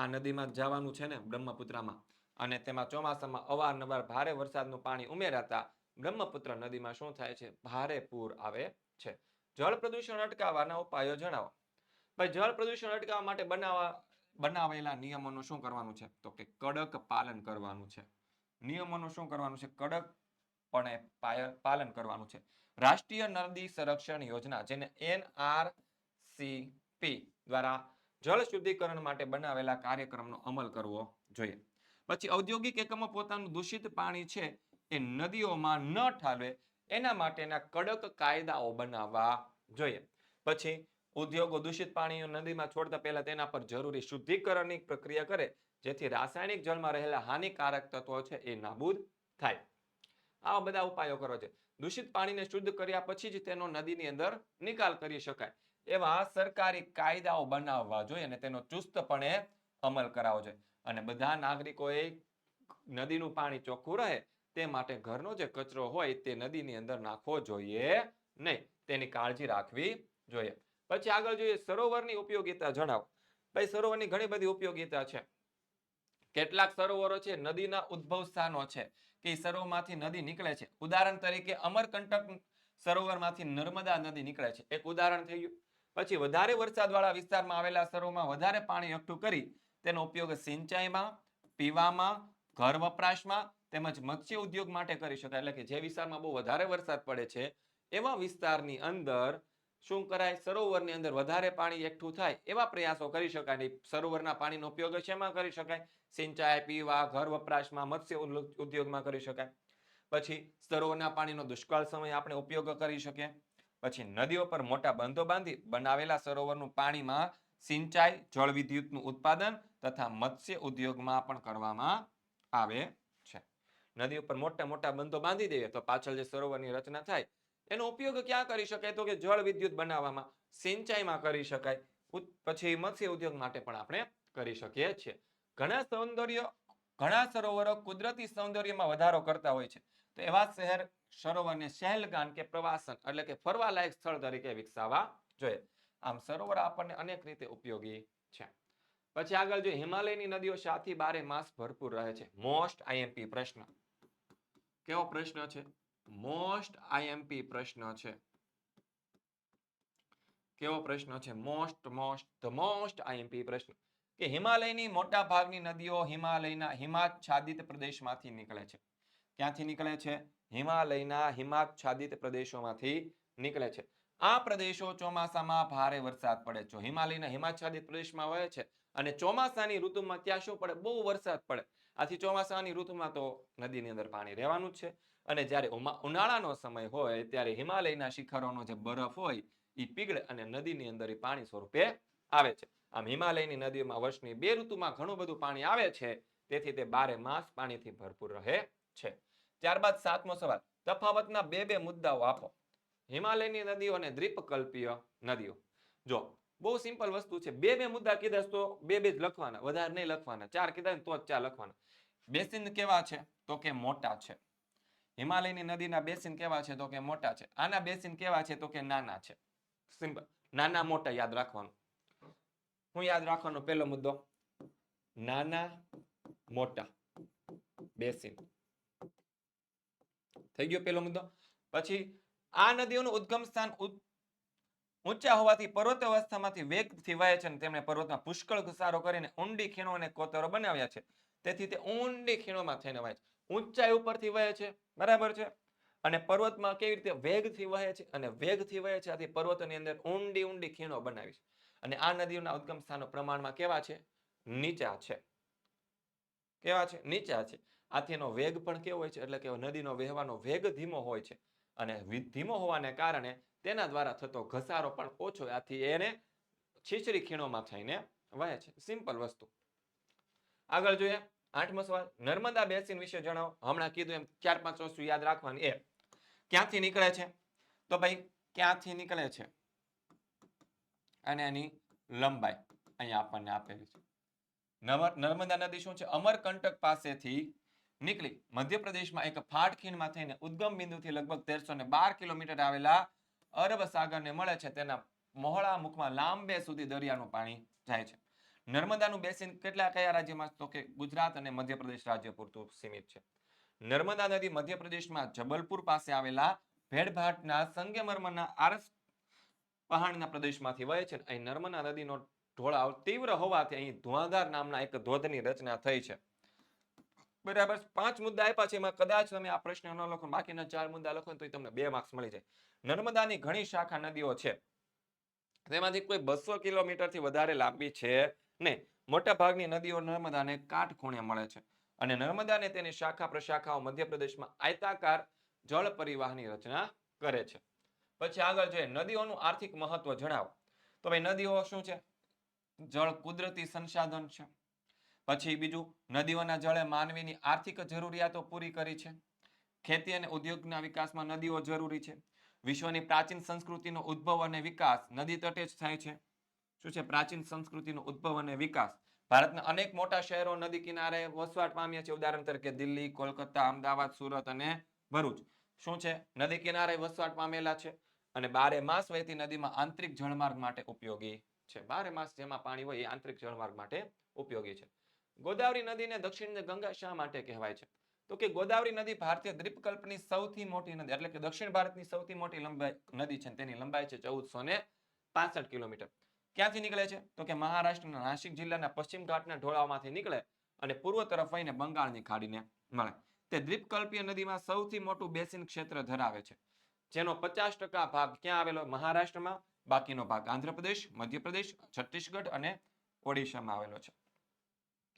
A: આ નદીમાં જવાનું છે ને બ્રહ્મપુત્રમાં, અને તેમાં ચોમાસામાં અવારનવાર ભારે વરસાદનું પાણી ઉમેરાતા બ્રહ્મપુત્ર નદીમાં શું થાય છે? ભારે પૂર આવે છે. જળ પ્રદૂષણ અટકાવવાના ઉપાયો જણાવો. ભાઈ જળ પ્રદૂષણ અટકાવવા માટે બનાવેલા નિયમોનું શું કરવાનું છે? તો કે કડક પાલન કરવાનું છે. નિયમોનું શું કરવાનું છે? કડકપણે પાલન કરવાનું છે. રાષ્ટ્રીય નદી સંરક્ષણ યોજના જેને NRCP દ્વારા જળ શુદ્ધિકરણ માટે બનાવેલા કાર્યક્રમનો અમલ કરવો જોઈએ. પછી ઔદ્યોગિક એકમો પોતાનું દૂષિત પાણી છે એ નદીઓમાં ન ઠાલવે એના માટેના કડક કાયદાઓ બનાવવા જોઈએ. પછી ઉદ્યોગો દૂષિત પાણી નદીમાં છોડતા પહેલા તેના પર જરૂરી શુદ્ધિકરણની પ્રક્રિયા કરે જેથી રાસાયણિક જળમાં રહેલા હાનિકારક તત્વો છે એ નાબૂદ થાય. આવા બધા ઉપાયો કરો છે. દૂષિત પાણીને શુદ્ધ કર્યા પછી જ તેનો નદીની અંદર નિકાલ કરી શકાય એવા સરકારી કાયદાઓ બનાવવા જોઈએ અને તેનો ચુસ્તપણે અમલ કરાવવો જોઈએ. અને બધા નાગરિકોએ નદીનું પાણી ચોખ્ખું રહે તે માટે ઘરનો જે કચરો હોય તે નદીની અંદર નાખવો જોઈએ નહીં, તેની કાળજી રાખવી જોઈએ. પછી આગળ જોઈએ સરોવરની ઉપયોગિતા જણાવો. ભાઈ સરોવરની ઘણી બધી ઉપયોગિતા છે. કેટલાક સરોવરો છે નદીના ઉદ્ભવ સ્થાનો છે કે સરોવરમાંથી નદી નીકળે છે. ઉદાહરણ તરીકે અમરકંટક સરોવરમાંથી નર્મદા નદી નીકળે છે, એક ઉદાહરણ થઈ ગયું. પછી વધારે વરસાદવાળા વિસ્તારમાં આવેલા સરોવરમાં વધારે પાણી એકઠું કરી તેનો ઉપયોગ સિંચાઈમાં, પીવામાં, ઘર વપરાશમાં તેમજ મત્સ્ય ઉદ્યોગ માટે કરી શકાય. એટલે કે જે વિસ્તારમાં બહુ વધારે વરસાદ પડે છે એવા વિસ્તારની અંદર શું કરાય? સરોવરની અંદર વધારે પાણી એકઠું થાય એવા પ્રયાસો કરી શકાય. નહીં સરોવરના પાણીનો ઉપયોગ શેમાં કરી શકાય? સિંચાઈ, પીવા, ઘર વપરાશમાં, મત્સ્ય ઉદ્યોગમાં કરી શકાય. પછી સરોવરના પાણીનો દુષ્કાળ સમયે આપણે ઉપયોગ કરી શકીએ. પછી નદીઓ પર મોટા બંધો બાંધી બનાવેલા સરોવરનું પાણીમાં સિંચાઈ, જળ વિદ્યુતનું ઉત્પાદન તથા મત્સ્ય ઉદ્યોગમાં પણ કરવામાં આવે છે. નદી ઉપર મોટા મોટા બંધો બાંધી દઈએ તો પાછળ જે સરોવરની રચના થાય એનો ઉપયોગ ક્યાં કરી શકાય? તો કે જળ વિદ્યુત બનાવવામાં, સિંચાઈમાં કરી શકાય. પછી મત્સ્ય ઉદ્યોગ માટે પણ આપણે કરી શકીએ છીએ. ઘણા સરોવરો કુદરતી સૌંદર્યમાં વધારો કરતા હોય છે. તો એવા સરોવરને સહેલગાન કે પ્રવાસન એટલે કે ફરવાલાયક સ્થળ તરીકે વિકસાવવા જોઈએ. આમ સરોવર આપણને અનેક રીતે ઉપયોગી છે. પછી આગળ જોઈએ હિમાલયની નદીઓ શાથી 12 માસ ભરપૂર રહે છે. મોસ્ટ આઈએમપી પ્રશ્ન. કેવો પ્રશ્ન છે? મોસ્ટ આઈએમપી પ્રશ્ન છે. કેવો પ્રશ્ન છે? ધ મોસ્ટ આઈએમપી પ્રશ્ન કે હિમાલયની મોટા ભાગની નદીઓ હિમાલયના હિમાચ્છાદિત પ્રદેશમાંથી નીકળે છે. ક્યાંથી નીકળે છે? હિમાલયના હિમાચ્છાદિત પ્રદેશોમાંથી નીકળે છે. આ પ્રદેશો ચોમાસામાં ભારે વરસાદ પડે છે. હિમાલયના હિમાચ્છાદિત પ્રદેશમાં વહે છે અને ચોમાસાની ઋતુમાં ત્યાં શું પડે? બહુ વરસાદ પડે. આથી ચોમાસાની ઋતુમાં તો નદીની અંદર પાણી રહેવાનું જ છે અને જ્યારે ઉનાળાનો સમય હોય ત્યારે હિમાલયના શિખરોનો જે બરફ હોય એ પીગળે અને નદીની અંદર એ પાણી સ્વરૂપે આવે છે. આમ હિમાલયની નદીઓમાં વર્ષની 2 ઋતુમાં ઘણું બધું પાણી આવે છે, તેથી તે 12 માસ પાણીથી ભરપૂર રહે છે. ત્યારબાદ 7મો સવાલ, તફાવતના બે મુદ્દાઓ આપો. હિમાલયની નદીઓ અને દ્વીપકલ્પીય નદીઓ. જો બહુ સિમ્પલ વસ્તુ છે, બે મુદ્દા કીધા તો બે જ લખવાના, વધારે નહીં લખવાના. 4 કીધા ને તો જ 4 લખવાના. બેસિન કેવા છે તો કે મોટા છે. હિમાલયની નદીના બેસિન કેવા છે તો કે મોટા છે. આના બેસિન કેવા છે તો કે નાના છે. સિમ્પલ, નાના મોટા યાદ રાખવાનું. હું યાદ રાખવાનો પહેલો મુદ્દો, નાના મોટા બેસિન. થઈ ગયો પહેલો મુદ્દો. પછી આ નદીઓનું ઉદ્ગમ સ્થાન ઊંચા હોવાથી પર્વત અવસ્થામાંથી વેગથી વહે છે અને તેમણે પર્વતમાં પુષ્કળ ઘસારો કરીને ઊંડી ખીણો અને કોતરો બનાવ્યા છે. તેથી તે ઊંડી ખીણોમાં થઈને વહે છે. ઊંચાઈ ઉપરથી વહે છે, બરાબર છે, અને પર્વતમાં કેવી રીતે વેગથી વહે છે અને વેગથી વહે છે, આથી પર્વતોની અંદર ઊંડી ખીણો બનાવી છે. અને આ નદીઓના ઉદ્ગમ સ્થાનો પ્રમાણમાં કેવા છે? નીચા છે. કેવા છે? નીચા છે. આથી એનો વેગ પણ કેવો હોય છે? એટલે કે નદીનો વહેવાનો વેગ ધીમો હોય છે અને ધીમો હોવાને કારણે તેના દ્વારા થતો ઘસારો પણ ઓછો, આથી એને છીછરી ખીણોમાં થઈને વહે છે. સિમ્પલ વસ્તુ. આગળ જોઈએ 8મો સવાલ, નર્મદા બેસિન વિશે જણાવો. હમણાં કીધું એમ 4-5 વસ્તુ યાદ રાખવાની. એ ક્યાંથી નીકળે છે? તો ભાઈ ક્યાંથી નીકળે છે અને એની લંબાઈ અહીંયા આપણને આપેલી છે. નર્મદા નદી શું છે? અમરકંટક પાસેથી નીકળી મધ્યપ્રદેશમાં એક ફાટ ખીણમાં થઈને ઉદ્ગમ બિંદુથી લગભગ 1312 કિલોમીટર આવેલા અરબ સાગરને મળે છે. તેના મોહળા મુખમાં લાંબે સુધી દરિયાનું પાણી જાય છે. નર્મદાનું બેસિન કયા રાજ્યમાં? તો કે ગુજરાત અને મધ્યપ્રદેશ રાજ્ય પૂરતું સીમિત છે. નર્મદા નદી મધ્યપ્રદેશમાં જબલપુર પાસે આવેલા ભેડભાટના સંગમરમરના આરસ પહાડના પ્રદેશમાંથી વહે છે. અહીં નર્મદા નદીનો ઢોળાવ તીવ્ર હોવાથી અહીં ધુઆધાર નામના એક ધોધની રચના થઈ છે. બરાબર. 5 મુદ્દા આપ્યા છે, એમાં કદાચ તમે આ પ્રશ્ન ન લખો, બાકીના 4 મુદ્દા લખો તો તમને 2 માર્ક્સ મળી જાય. નર્મદાની ઘણી શાખા નદીઓ છે, તેમાંથી કોઈ 200 કિલોમીટરથી વધારે લાંબી છે નહીં. મોટા ભાગની નદીઓ નર્મદાને કાટખૂણે મળે છે અને નર્મદા અને તેની શાખા પ્રશાખાઓ મધ્યપ્રદેશમાં આયતાકાર જળ પરિવાહની રચના કરે છે. પછી આગળ જોઈએ, નદીઓનું આર્થિક મહત્વ જણાવો. તો ભાઈ નદીઓ શું છે? જળ કુદરતી સંસાધન છે. પછી બીજું, નદીઓના જળે માનવીની આર્થિક જરૂરિયાતો પૂરી કરી છે. ખેતી અને ઉદ્યોગના વિકાસમાં નદીઓ જરૂરી છે. વિશ્વની પ્રાચીન સંસ્કૃતિનો ઉદ્ભવ અને વિકાસ નદી તટે જ થાય છે. શું છે? પ્રાચીન સંસ્કૃતિનો ઉદ્ભવ અને વિકાસ. ભારતના અનેક મોટા શહેરો નદી કિનારે વસવાટ પામ્યા છે. ઉદાહરણ તરીકે દિલ્હી, કોલકાતા, અમદાવાદ, સુરત અને ભરૂચ શું છે? નદી કિનારે વસવાટ પામેલા છે. અને 12 માસ વહેતી નદીમાં આંતરિક જળમાર્ગ માટે ઉપયોગી છે. 12 માસ જેમાં પાણી હોય એ આંતરિક જળમાર્ગ માટે ઉપયોગી છે. ગોદાવરી નદીને દક્ષિણ ગંગા શા માટે કહેવાય છે? તો કે ગોદાવરી નદી ભારતીય દ્વીપકલ્પની સૌથી મોટી નદી, એટલે કે દક્ષિણ ભારતની સૌથી મોટી નદી છે. તેની લંબાઈ છે 1465 કિલોમીટર. ક્યાંથી નીકળે છે? તો કે મહારાષ્ટ્રના નાસિક જિલ્લાના પશ્ચિમ ઘાટના ઢોળાવમાંથી નીકળે અને પૂર્વ તરફ વહીને બંગાળની ખાડીને મળે. તે દ્વીપકલ્પીય નદીમાં સૌથી મોટું બેસિન ક્ષેત્ર ધરાવે છે, જેનો 50% ભાગ ક્યાં આવેલો? મહારાષ્ટ્રમાં. બાકીનો ભાગ આંધ્રપ્રદેશ, મધ્યપ્રદેશ, છત્તીસગઢ અને ઓડિશામાં આવેલો છે.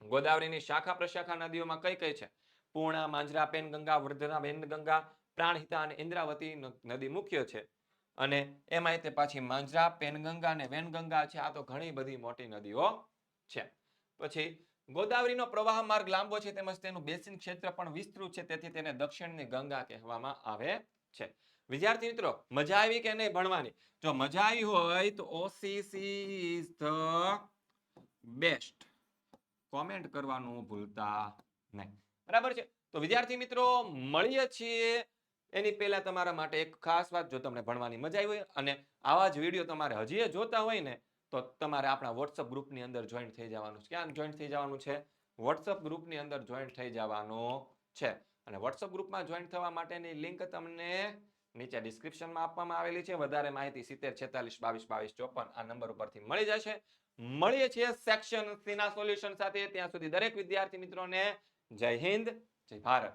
A: ગોદાવરીની શાખા પ્રશાખા નદીઓમાં કઈ કઈ છે? પૂર્ણા, માંજરા, પેનગંગા, વર્ધના, વેનગંગા, પ્રાણહિતા અને ઇન્દ્રાવતી નદી મુખ્ય છે. અને એમાં તે પાછી માંજરા, પેનગંગા અને વેનગંગા છે. આ તો ઘણી બધી મોટી નદીઓ છે. પછી ગોદાવરીનો પ્રવાહ માર્ગ લાંબો છે, તેમજ તેનું બેસિન ક્ષેત્ર પણ વિસ્તૃત છે, તેથી તેને દક્ષિણની ગંગા કહેવામાં આવે છે. વિદ્યાર્થી મિત્રો, મજા આવી કે નહીં ભણવાની? જો મજા આવી હોય તો OCC is the best comment કરવાનું ભૂલતા નહીં. બરાબર છે? તો વિદ્યાર્થી મિત્રો, મળીએ છીએ એની પહેલા તમારા માટે એક ખાસ વાત. જો તમને ભણવાની મજા આવી હોય અને આવા જ વિડીયો તમારે હજી જોતા હોય ને, તો તમારે આપણા WhatsApp ગ્રુપની અંદર જોઈન્ટ થઈ જવાનું છે. ક્યાં જોઈન્ટ થઈ જવાનું છે? WhatsApp ગ્રુપની અંદર જોઈન્ટ થઈ જવાનું છે. અને WhatsApp ગ્રુપમાં જોઈન્ટ થવા માટેની લિંક તમને નીચે ડિસ્ક્રિપ્શનમાં આપવામાં આવેલી છે. વધારે માહિતી 70 46 22 22 54 આ નંબર ઉપરથી મળી જશે. મળીએ છીએ સેક્શન C ના સોલ્યુશન સાથે. ત્યાં સુધી દરેક વિદ્યાર્થી મિત્રોને જય હિન્દ, જય ભારત.